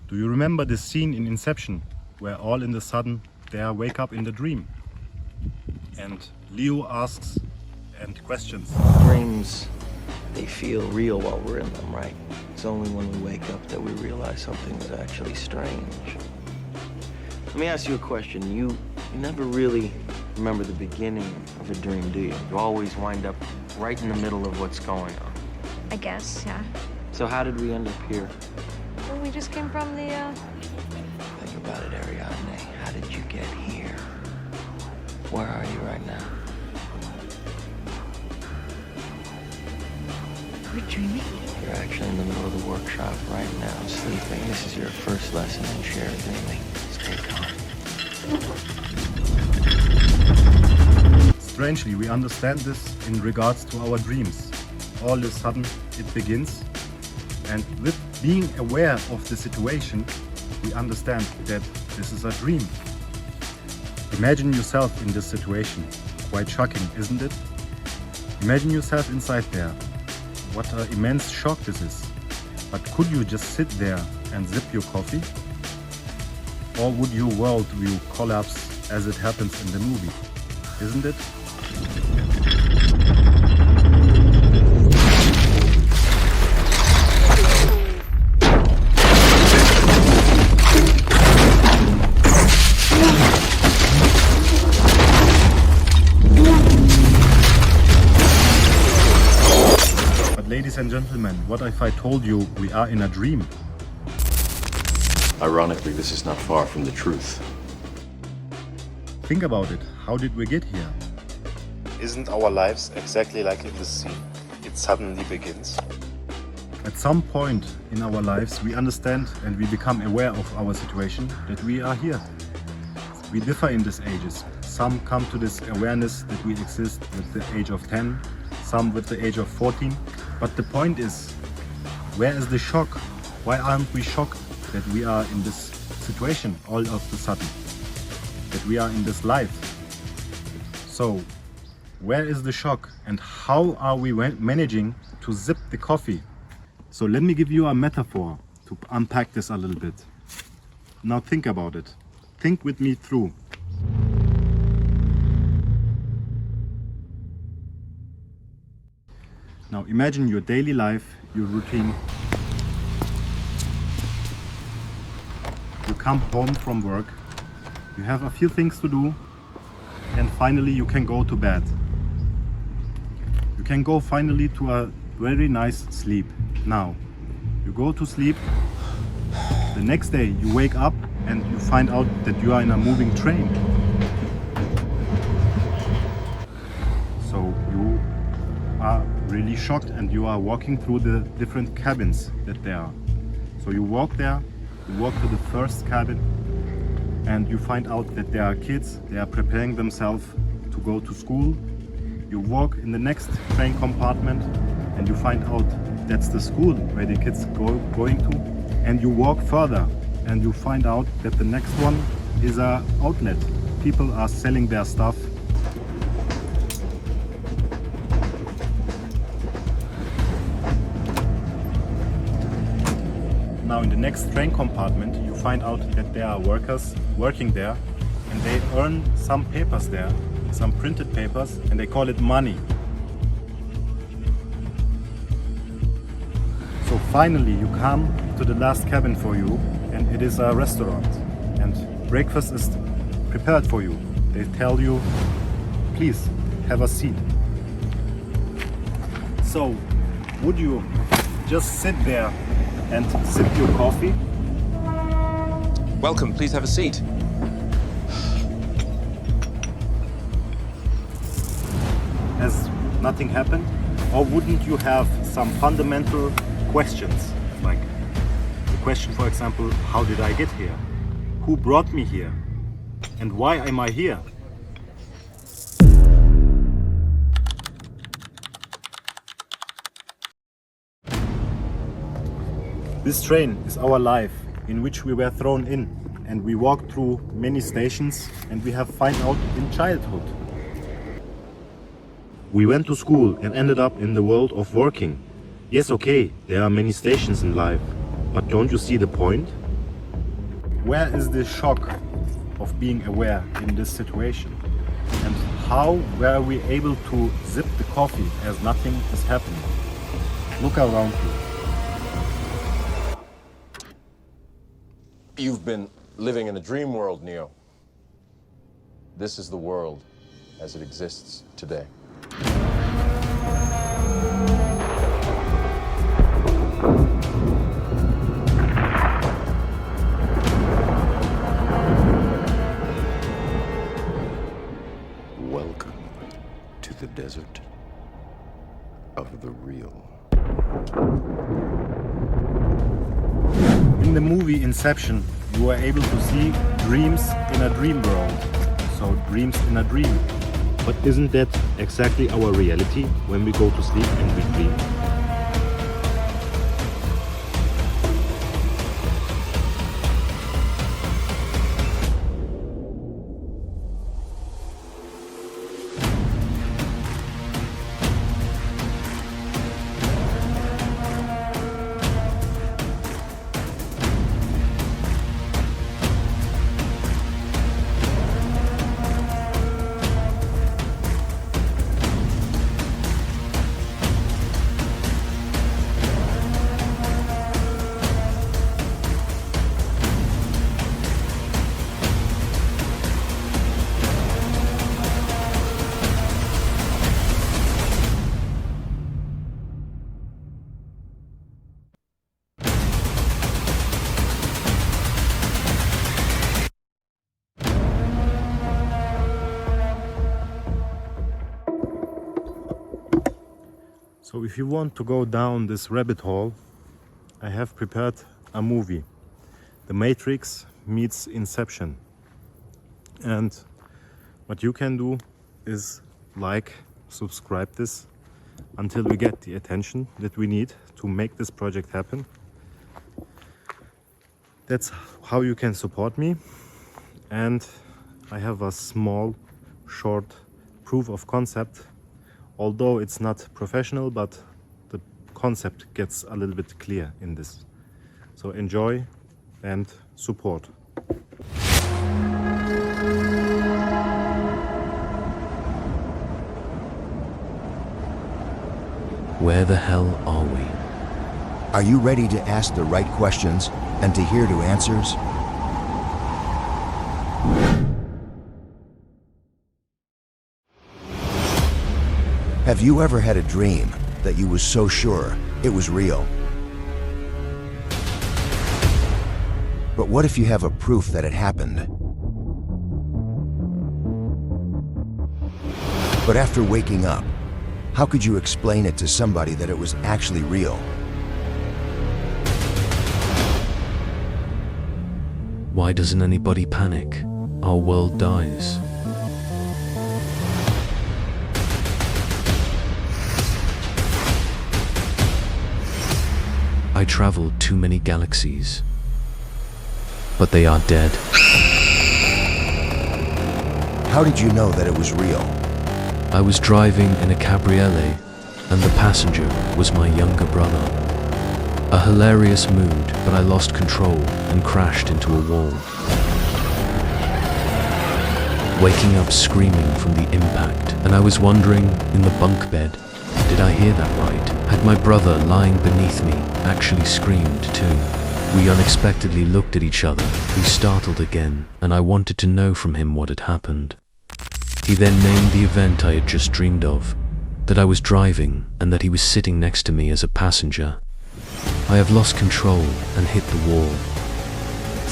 Do you remember the scene in Inception where all in the sudden they wake up in the dream? And Leo asks and questions. Dreams, they feel real while we're in them, right? It's only when we wake up that we realize something is actually strange. Let me ask you a question. You never really remember the beginning of a dream, do you? You always wind up right in the middle of what's going on. I guess, yeah. So how did we end up here? Well, we just came from the, Think about it, Ariadne. How did you get here? Where are you right now? We're dreaming? You're actually in the middle of the workshop right now, sleeping. This is your first lesson in shared dreaming. Stay calm. Strangely, we understand this in regards to our dreams. All of a sudden it begins, and with being aware of the situation, we understand that this is a dream. Imagine yourself in this situation. Quite shocking, isn't it? Imagine yourself inside there. What an immense shock this is. But could you just sit there and sip your coffee? Or would your world view collapse as it happens in the movie? Isn't it? Ladies and gentlemen, what if I told you we are in a dream? Ironically, this is not far from the truth. Think about it. How did we get here? Isn't our lives exactly like in the scene? It suddenly begins. At some point in our lives, we understand and we become aware of our situation, that we are here. We differ in these ages. Some come to this awareness that we exist with the age of 10, some with the age of 14. But the point is, where is the shock? Why aren't we shocked that we are in this situation all of a sudden? That we are in this life? So, where is the shock and how are we managing to sip the coffee? So let me give you a metaphor to unpack this a little bit. Now think about it. Think with me through. Now imagine your daily life, your routine. You come home from work, you have a few things to do, and finally you can go to bed. You can go finally to a very nice sleep. Now, you go to sleep, the next day you wake up and you find out that you are in a moving train. So you are really shocked and you are walking through the different cabins that there are. So you walk there, you walk to the first cabin and you find out that there are kids, they are preparing themselves to go to school. You walk in the next train compartment and you find out that's the school where the kids going to. And you walk further and you find out that the next one is an outlet. People are selling their stuff. Now in the next train compartment you find out that there are workers working there and they earn some papers there, some printed papers, and they call it money. So finally you come to the last cabin for you and it is a restaurant and breakfast is prepared for you. They tell you, please have a seat. So would you just sit there and sip your coffee? Welcome, please have a seat. Has nothing happened? Or wouldn't you have some fundamental questions? Like the question, for example, how did I get here? Who brought me here? And why am I here? This train is our life in which we were thrown in, and we walked through many stations and we have found out in childhood. We went to school and ended up in the world of working. Yes, okay, there are many stations in life, but don't you see the point? where is the shock of being aware in this situation? And how were we able to sip the coffee as nothing is happening? Look around you. You've been living in a dream world, Neo. This is the world as it exists today. Welcome to the desert of the real. In the movie Inception, you are able to see dreams in a dream world. So dreams in a dream. But isn't that exactly our reality when we go to sleep and we dream? So if you want to go down this rabbit hole, I have prepared a movie. The Matrix meets Inception. And what you can do is like, subscribe this until we get the attention that we need to make this project happen. That's how you can support me. And I have a small, short proof of concept. Although it's not professional, but the concept gets a little bit clear in this. So enjoy and support. Where the hell are we? Are you ready to ask the right questions and to hear the answers? Have you ever had a dream that you was so sure it was real? But what if you have a proof that it happened? But after waking up, how could you explain it to somebody that it was actually real? Why doesn't anybody panic? Our world dies. I traveled too many galaxies, but they are dead. How did you know that it was real? I was driving in a cabriolet, and the passenger was my younger brother. A hilarious mood, but I lost control and crashed into a wall. Waking up screaming from the impact, and I was wondering, in the bunk bed, did I hear that right? Had my brother lying beneath me actually screamed too? We unexpectedly looked at each other, we startled again, and I wanted to know from him what had happened. He then named the event I had just dreamed of, that I was driving and that he was sitting next to me as a passenger. I have lost control and hit the wall.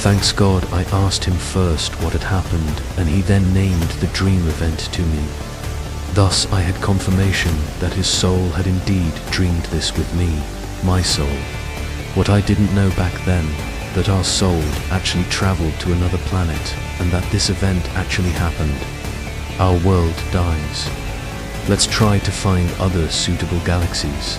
Thanks God I asked him first what had happened, and he then named the dream event to me. Thus I had confirmation that his soul had indeed dreamed this with me, my soul. What I didn't know back then, that our soul actually traveled to another planet, and that this event actually happened. Our world dies. Let's try to find other suitable galaxies.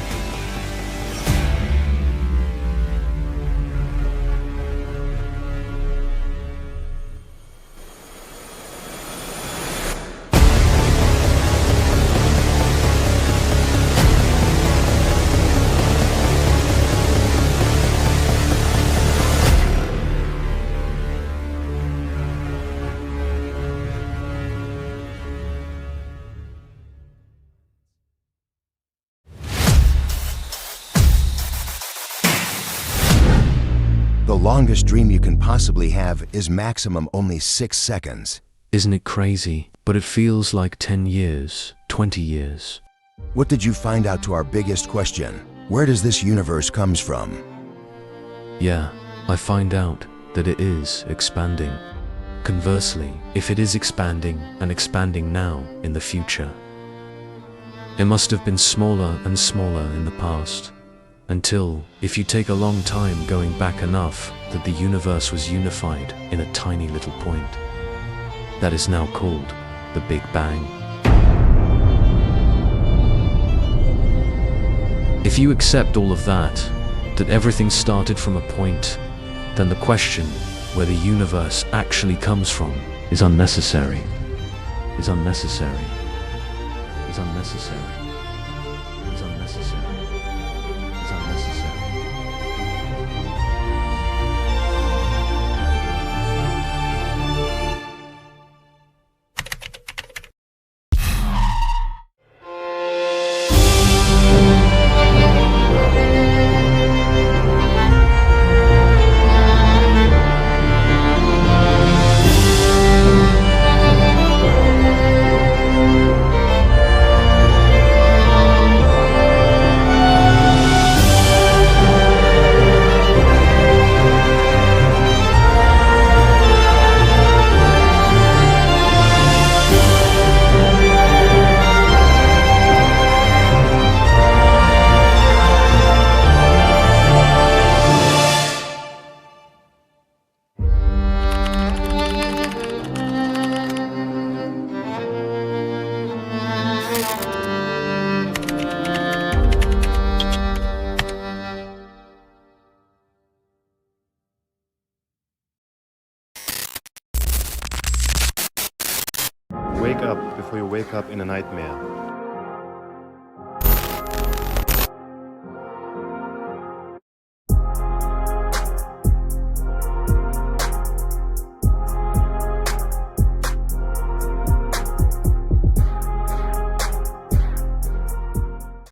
The longest dream you can possibly have is maximum only 6 seconds. Isn't it crazy? But it feels like 10 years, 20 years. What did you find out to our biggest question? Where does this universe comes from? Yeah, I find out that it is expanding. Conversely, if it is expanding and expanding now in the future, it must have been smaller and smaller in the past, until, if you take a long time going back enough, that the universe was unified in a tiny little point. That is now called the Big Bang. If you accept all of that everything started from a point, then the question where the universe actually comes from is unnecessary. Is unnecessary. Is unnecessary. Is unnecessary. Is unnecessary. Wake up before you wake up in a nightmare.